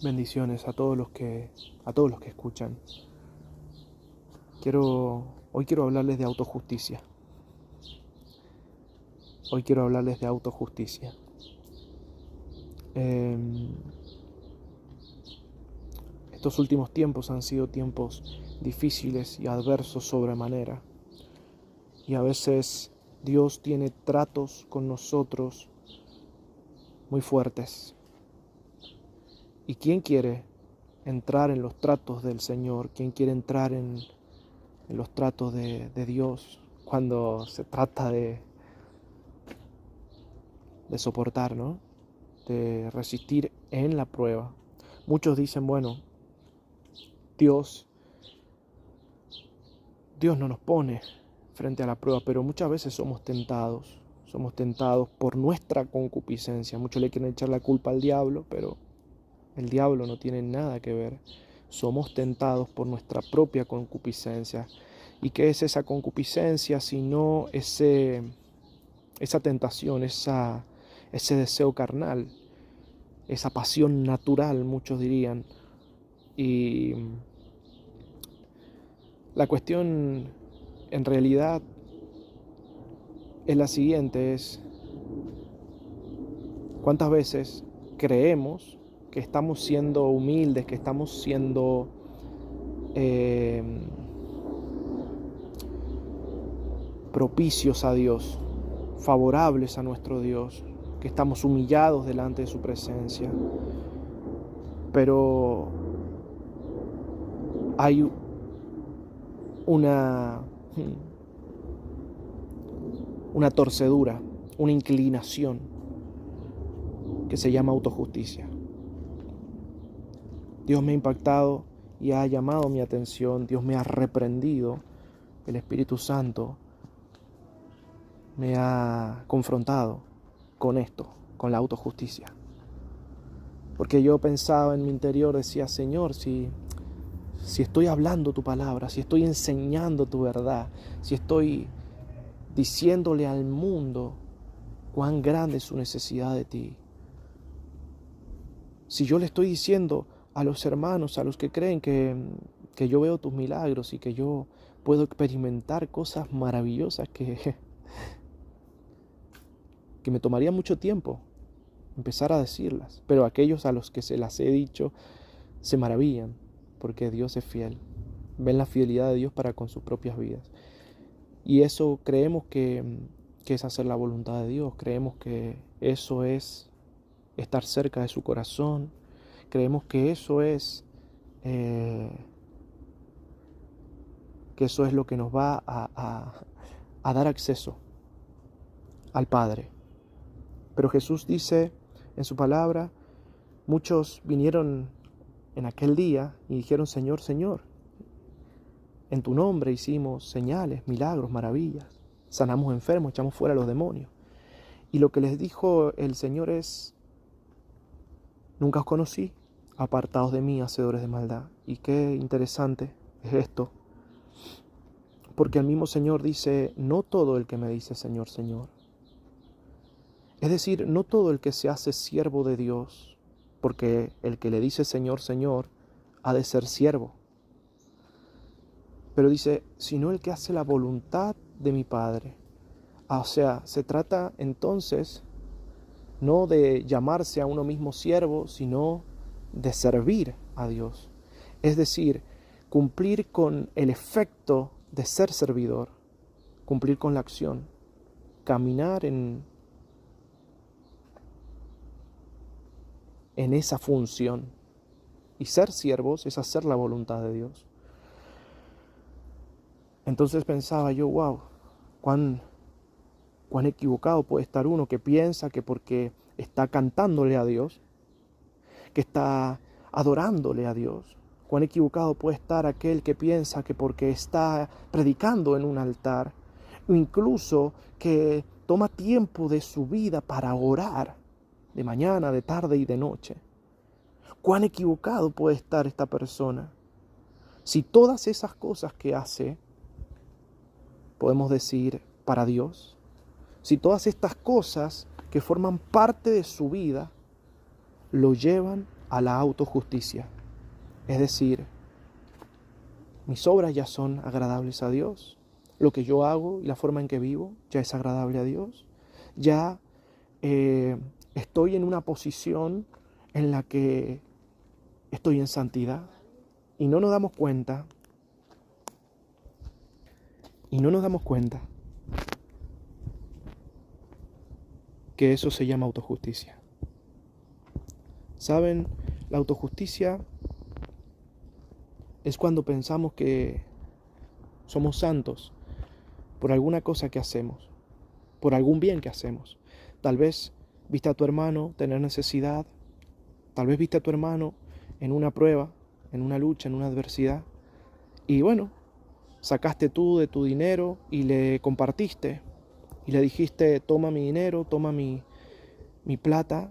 Bendiciones a todos los que escuchan. Hoy quiero hablarles de autojusticia. Hoy quiero hablarles de autojusticia. Estos últimos tiempos han sido tiempos difíciles y adversos sobremanera. Y a veces Dios tiene tratos con nosotros muy fuertes. ¿Y quién quiere entrar en los tratos del Señor? ¿Quién quiere entrar en los tratos de Dios cuando se trata de soportar, ¿no? De resistir en la prueba? Muchos dicen, bueno, Dios no nos pone frente a la prueba, pero muchas veces somos tentados por nuestra concupiscencia. Muchos le quieren echar la culpa al diablo, pero el diablo no tiene nada que ver. Somos tentados por nuestra propia concupiscencia. ¿Y qué es esa concupiscencia sino esa tentación, ese deseo carnal, esa pasión natural, muchos dirían? Y la cuestión en realidad es la siguiente, es ¿cuántas veces creemos que estamos siendo humildes, que estamos siendo propicios a Dios, favorables a nuestro Dios, que estamos humillados delante de su presencia? Pero hay una torcedura, una inclinación que se llama autojusticia. Dios me ha impactado y ha llamado mi atención, Dios me ha reprendido, el Espíritu Santo me ha confrontado con esto, con la autojusticia. Porque yo pensaba en mi interior, decía, Señor, si estoy hablando tu palabra, si estoy enseñando tu verdad, si estoy diciéndole al mundo cuán grande es su necesidad de ti, si yo le estoy diciendo a los hermanos, a los que creen que yo veo tus milagros y que yo puedo experimentar cosas maravillosas que me tomaría mucho tiempo empezar a decirlas, pero aquellos a los que se las he dicho se maravillan porque Dios es fiel, ven la fidelidad de Dios para con sus propias vidas. Y eso creemos que es hacer la voluntad de Dios, creemos que eso es estar cerca de su corazón, creemos que eso es lo que nos va a dar acceso al Padre. Pero Jesús dice en su palabra, muchos vinieron en aquel día y dijeron, Señor, Señor, en tu nombre hicimos señales, milagros, maravillas, sanamos enfermos, echamos fuera a los demonios. Y lo que les dijo el Señor es, nunca os conocí, apartados de mí, hacedores de maldad. Y qué interesante es esto, porque el mismo Señor dice, no todo el que me dice Señor, Señor. Es decir, no todo el que se hace siervo de Dios, porque el que le dice Señor, Señor, ha de ser siervo. Pero dice, sino el que hace la voluntad de mi Padre. O sea, se trata entonces no de llamarse a uno mismo siervo, sino de servir a Dios. Es decir, cumplir con el efecto de ser servidor, cumplir con la acción, caminar en esa función. Y ser siervos es hacer la voluntad de Dios. Entonces pensaba yo, wow, cuán equivocado puede estar uno que piensa que porque está cantándole a Dios, que está adorándole a Dios, cuán equivocado puede estar aquel que piensa que porque está predicando en un altar, o incluso que toma tiempo de su vida para orar, de mañana, de tarde y de noche. Cuán equivocado puede estar esta persona si todas esas cosas que hace, podemos decir, para Dios, si todas estas cosas que forman parte de su vida lo llevan a la autojusticia. Es decir, mis obras ya son agradables a Dios. Lo que yo hago y la forma en que vivo ya es agradable a Dios. Ya estoy en una posición en la que estoy en santidad. Y no nos damos cuenta. Que eso se llama autojusticia. ¿Saben? La autojusticia es cuando pensamos que somos santos por alguna cosa que hacemos, por algún bien que hacemos. Tal vez viste a tu hermano tener necesidad, tal vez viste a tu hermano en una prueba, en una lucha, en una adversidad, y bueno, sacaste tú de tu dinero y le compartiste, y le dijiste, toma mi dinero, toma mi plata,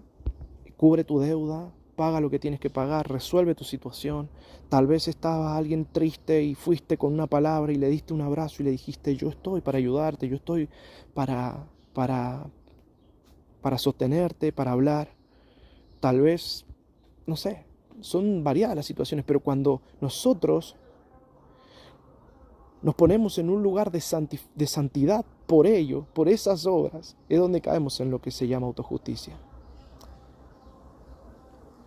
cubre tu deuda, paga lo que tienes que pagar, resuelve tu situación. Tal vez estaba alguien triste y fuiste con una palabra y le diste un abrazo y le dijiste, yo estoy para ayudarte, yo estoy para sostenerte, para hablar. Tal vez, no sé, son variadas las situaciones, pero cuando nosotros nos ponemos en un lugar de santidad por ello, por esas obras, es donde caemos en lo que se llama autojusticia.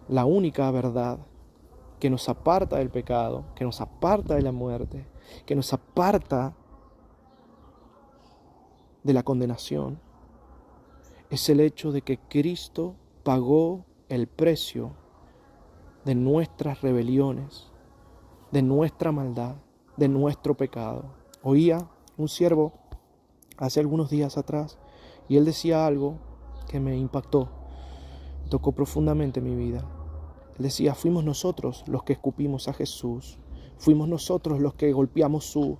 La única verdad que nos aparta del pecado, que nos aparta de la muerte, que nos aparta de la condenación, es el hecho de que Cristo pagó el precio de nuestras rebeliones, de nuestra maldad, de nuestro pecado. Oía un siervo hace algunos días atrás y él decía algo que me impactó, tocó profundamente mi vida. Él decía, fuimos nosotros los que escupimos a Jesús, fuimos nosotros los que golpeamos su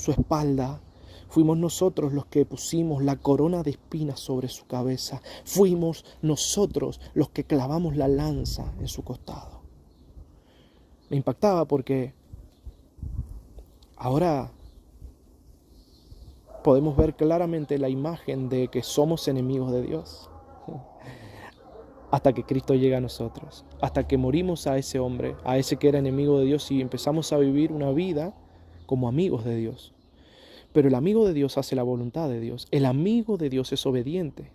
espalda, fuimos nosotros los que pusimos la corona de espinas sobre su cabeza, fuimos nosotros los que clavamos la lanza en su costado. Me impactaba porque ahora podemos ver claramente la imagen de que somos enemigos de Dios. Hasta que Cristo llega a nosotros, hasta que morimos a ese hombre, a ese que era enemigo de Dios y empezamos a vivir una vida como amigos de Dios. Pero el amigo de Dios hace la voluntad de Dios. El amigo de Dios es obediente.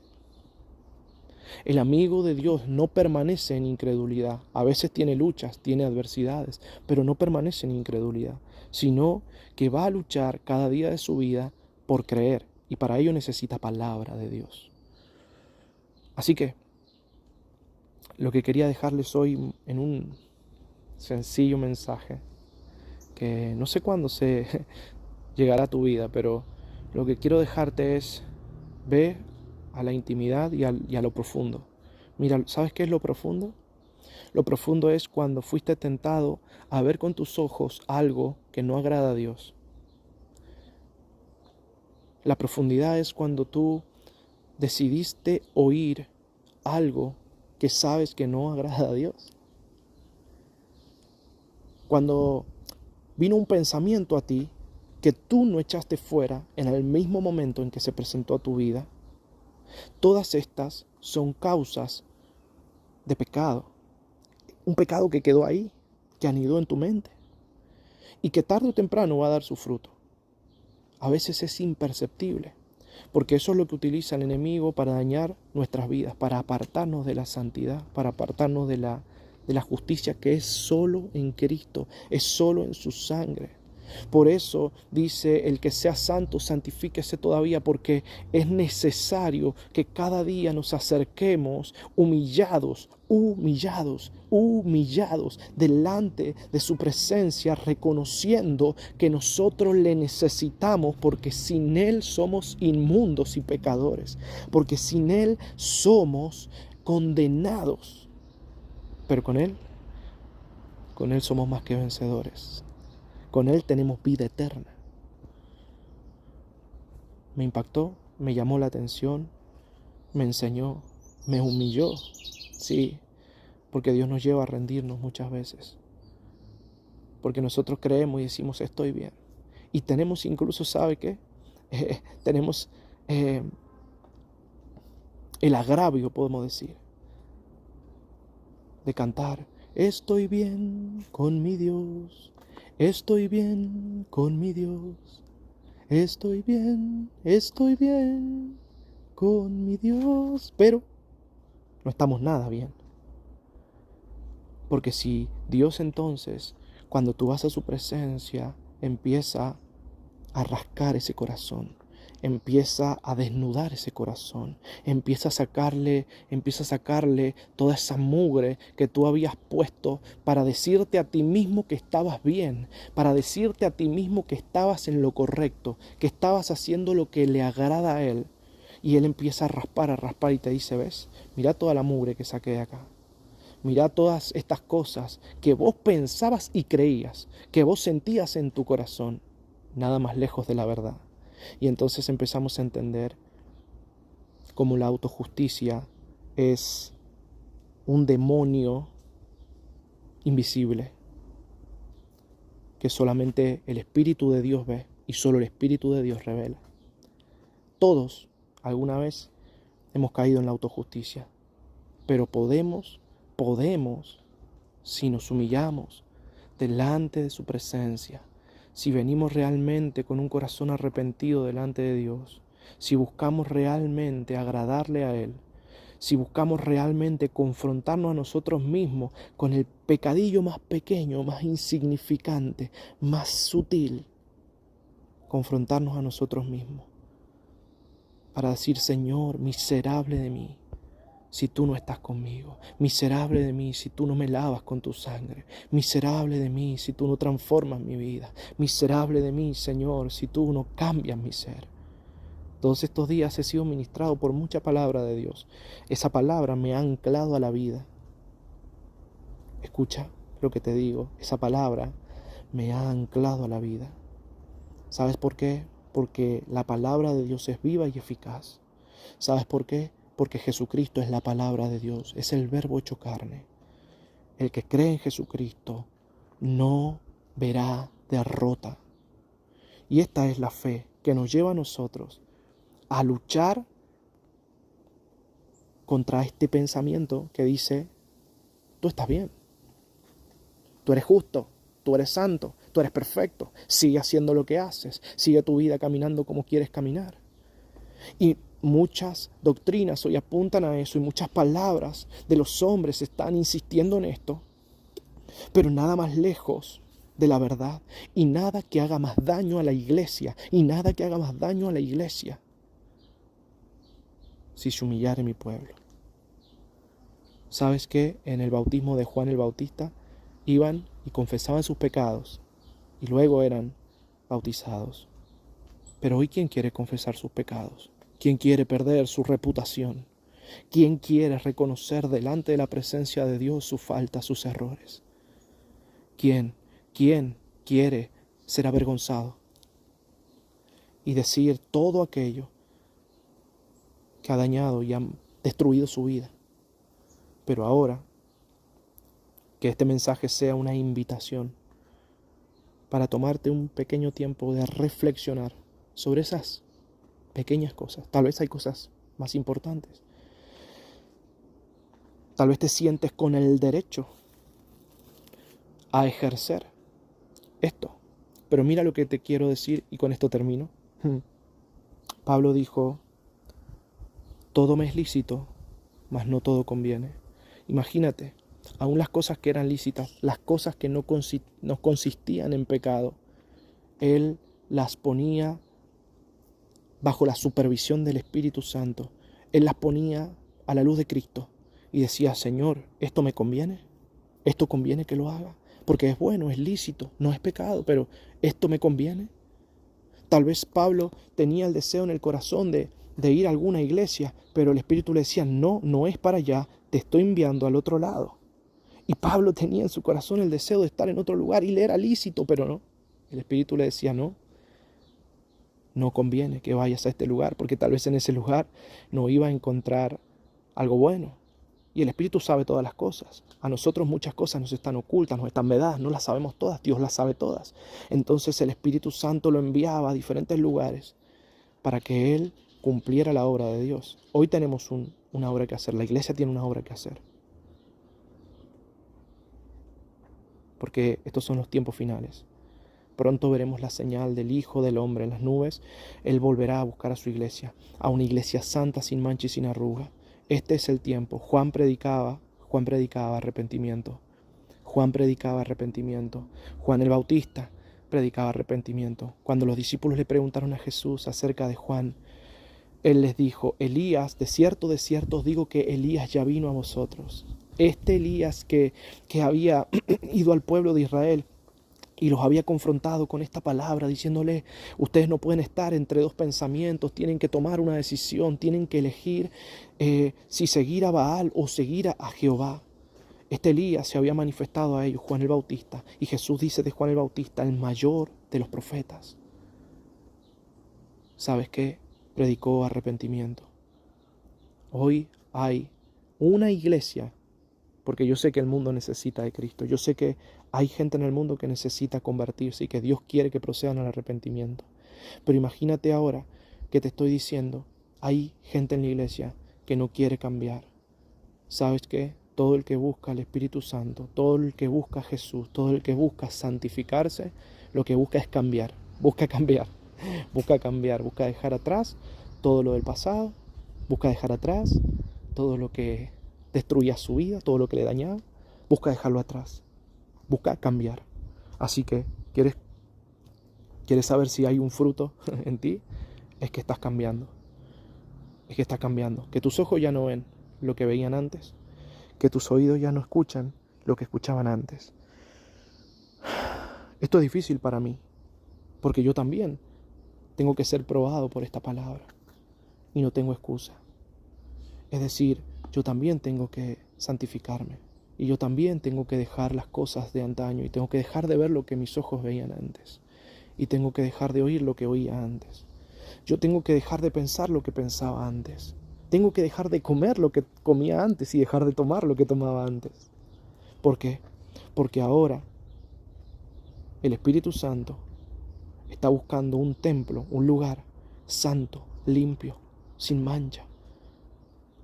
El amigo de Dios no permanece en incredulidad. A veces tiene luchas, tiene adversidades, pero no permanece en incredulidad, sino que va a luchar cada día de su vida por creer, y para ello necesita palabra de Dios. Así que lo que quería dejarles hoy en un sencillo mensaje, que no sé cuándo se llegará a tu vida, pero lo que quiero dejarte es, ve a la intimidad y a lo profundo. Mira, ¿sabes qué es lo profundo? Lo profundo es cuando fuiste tentado a ver con tus ojos algo que no agrada a Dios. La profundidad es cuando tú decidiste oír algo que sabes que no agrada a Dios. Cuando vino un pensamiento a ti que tú no echaste fuera en el mismo momento en que se presentó a tu vida, todas estas son causas de pecado. Un pecado que quedó ahí, que anidó en tu mente y que tarde o temprano va a dar su fruto. A veces es imperceptible, porque eso es lo que utiliza el enemigo para dañar nuestras vidas, para apartarnos de la santidad, para apartarnos de la justicia que es solo en Cristo, es solo en su sangre. Por eso dice, el que sea santo, santifíquese todavía, porque es necesario que cada día nos acerquemos humillados delante de su presencia, reconociendo que nosotros le necesitamos, porque sin Él somos inmundos y pecadores, porque sin Él somos condenados, pero con Él somos más que vencedores. Con Él tenemos vida eterna. Me impactó, me llamó la atención, me enseñó, me humilló. Sí, porque Dios nos lleva a rendirnos muchas veces. Porque nosotros creemos y decimos, estoy bien. Y tenemos incluso, ¿sabe qué? Tenemos el agravio, podemos decir, de cantar, estoy bien con mi Dios, estoy bien con mi Dios, estoy bien con mi Dios. Pero no estamos nada bien. Porque si Dios entonces, cuando tú vas a su presencia, empieza a rascar ese corazón, empieza a desnudar ese corazón, empieza a sacarle toda esa mugre que tú habías puesto para decirte a ti mismo que estabas bien, para decirte a ti mismo que estabas en lo correcto, que estabas haciendo lo que le agrada a Él. Y Él empieza a raspar y te dice, ¿ves? Mira toda la mugre que saqué de acá. Mira todas estas cosas que vos pensabas y creías, que vos sentías en tu corazón, nada más lejos de la verdad. Y entonces empezamos a entender cómo la autojusticia es un demonio invisible que solamente el Espíritu de Dios ve y solo el Espíritu de Dios revela. Todos alguna vez hemos caído en la autojusticia, pero podemos, si nos humillamos delante de su presencia, si venimos realmente con un corazón arrepentido delante de Dios, si buscamos realmente agradarle a Él, si buscamos realmente confrontarnos a nosotros mismos con el pecadillo más pequeño, más insignificante, más sutil, confrontarnos a nosotros mismos para decir, Señor, miserable de mí, si tú no estás conmigo, miserable de mí si tú no me lavas con tu sangre, miserable de mí si tú no transformas mi vida, miserable de mí, Señor, si tú no cambias mi ser. Todos estos días he sido ministrado por mucha palabra de Dios. Esa palabra me ha anclado a la vida. Escucha lo que te digo, esa palabra me ha anclado a la vida. ¿Sabes por qué? Porque la palabra de Dios es viva y eficaz. ¿Sabes por qué? Porque Jesucristo es la palabra de Dios, es el verbo hecho carne. El que cree en Jesucristo no verá derrota. Y esta es la fe que nos lleva a nosotros a luchar contra este pensamiento que dice, tú estás bien, tú eres justo, tú eres santo, tú eres perfecto, sigue haciendo lo que haces, sigue tu vida caminando como quieres caminar. Y muchas doctrinas hoy apuntan a eso y muchas palabras de los hombres están insistiendo en esto, pero nada más lejos de la verdad y nada que haga más daño a la iglesia si se humillare mi pueblo. ¿Sabes qué? En el bautismo de Juan el Bautista iban y confesaban sus pecados y luego eran bautizados. Pero hoy, ¿quién quiere confesar sus pecados? ¿Quién quiere perder su reputación? ¿Quién quiere reconocer delante de la presencia de Dios sus faltas, sus errores? ¿Quién quiere ser avergonzado y decir todo aquello que ha dañado y ha destruido su vida? Pero ahora, que este mensaje sea una invitación para tomarte un pequeño tiempo de reflexionar sobre esas pequeñas cosas. Tal vez hay cosas más importantes. Tal vez te sientes con el derecho a ejercer esto. Pero mira lo que te quiero decir y con esto termino. Pablo dijo, todo me es lícito, mas no todo conviene. Imagínate, aún las cosas que eran lícitas, las cosas que no consistían en pecado, él las ponía bajo la supervisión del Espíritu Santo. Él las ponía a la luz de Cristo y decía, Señor, ¿esto me conviene? ¿Esto conviene que lo haga? Porque es bueno, es lícito, no es pecado, pero ¿esto me conviene? Tal vez Pablo tenía el deseo en el corazón de ir a alguna iglesia, pero el Espíritu le decía, no es para allá, te estoy enviando al otro lado. Y Pablo tenía en su corazón el deseo de estar en otro lugar y le era lícito, pero no. El Espíritu le decía, no conviene que vayas a este lugar, porque tal vez en ese lugar no iba a encontrar algo bueno. Y el Espíritu sabe todas las cosas. A nosotros muchas cosas nos están ocultas, nos están vedadas, no las sabemos todas, Dios las sabe todas. Entonces el Espíritu Santo lo enviaba a diferentes lugares para que Él cumpliera la obra de Dios. Hoy tenemos una obra que hacer, la iglesia tiene una obra que hacer. porque estos son los tiempos finales. Pronto veremos la señal del Hijo del Hombre en las nubes. Él volverá a buscar a su iglesia, a una iglesia santa, sin mancha y sin arruga. Este es el tiempo. Juan predicaba arrepentimiento. Juan predicaba arrepentimiento. Juan el Bautista predicaba arrepentimiento. Cuando los discípulos le preguntaron a Jesús acerca de Juan, Él les dijo: Elías, de cierto os digo que Elías ya vino a vosotros. Este Elías que había ido al pueblo de Israel y los había confrontado con esta palabra, diciéndole: ustedes no pueden estar entre dos pensamientos, tienen que tomar una decisión, tienen que elegir si seguir a Baal o seguir a Jehová. Este Elías se había manifestado a ellos, Juan el Bautista, y Jesús dice de Juan el Bautista: el mayor de los profetas. ¿Sabes qué? Predicó arrepentimiento. Hoy hay una iglesia, porque yo sé que el mundo necesita de Cristo. Yo sé que hay gente en el mundo que necesita convertirse y que Dios quiere que procedan al arrepentimiento. Pero imagínate ahora que te estoy diciendo, hay gente en la iglesia que no quiere cambiar. ¿Sabes qué? Todo el que busca al Espíritu Santo, todo el que busca a Jesús, todo el que busca santificarse, lo que busca es cambiar. Busca cambiar, busca dejar atrás todo lo del pasado, busca dejar atrás todo lo que destruía su vida, todo lo que le dañaba, busca dejarlo atrás, busca cambiar. Así que, ¿quieres saber si hay un fruto en ti? Es que estás cambiando, que tus ojos ya no ven lo que veían antes, que tus oídos ya no escuchan lo que escuchaban antes. Esto es difícil para mí, porque yo también tengo que ser probado por esta palabra y no tengo excusa. Es decir, yo también tengo que santificarme y yo también tengo que dejar las cosas de antaño y tengo que dejar de ver lo que mis ojos veían antes y tengo que dejar de oír lo que oía antes. Yo tengo que dejar de pensar lo que pensaba antes. Tengo que dejar de comer lo que comía antes y dejar de tomar lo que tomaba antes. ¿Por qué? Porque ahora el Espíritu Santo está buscando un templo, un lugar santo, limpio, sin mancha.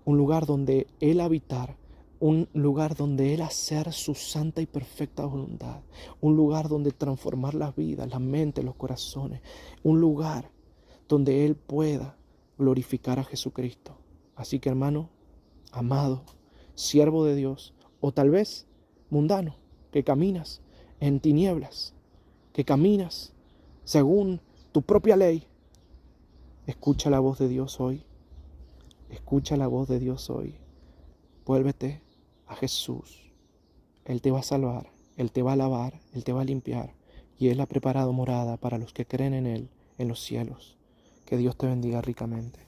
Un lugar donde Él habitar, un lugar donde Él hacer su santa y perfecta voluntad. Un lugar donde transformar las vidas, las mentes, los corazones. Un lugar donde Él pueda glorificar a Jesucristo. Así que, hermano, amado, siervo de Dios, o tal vez mundano, que caminas en tinieblas, que caminas según tu propia ley, escucha la voz de Dios hoy. Escucha la voz de Dios hoy. Vuélvete a Jesús. Él te va a salvar, Él te va a lavar, Él te va a limpiar, y Él ha preparado morada para los que creen en Él en los cielos. Que Dios te bendiga ricamente.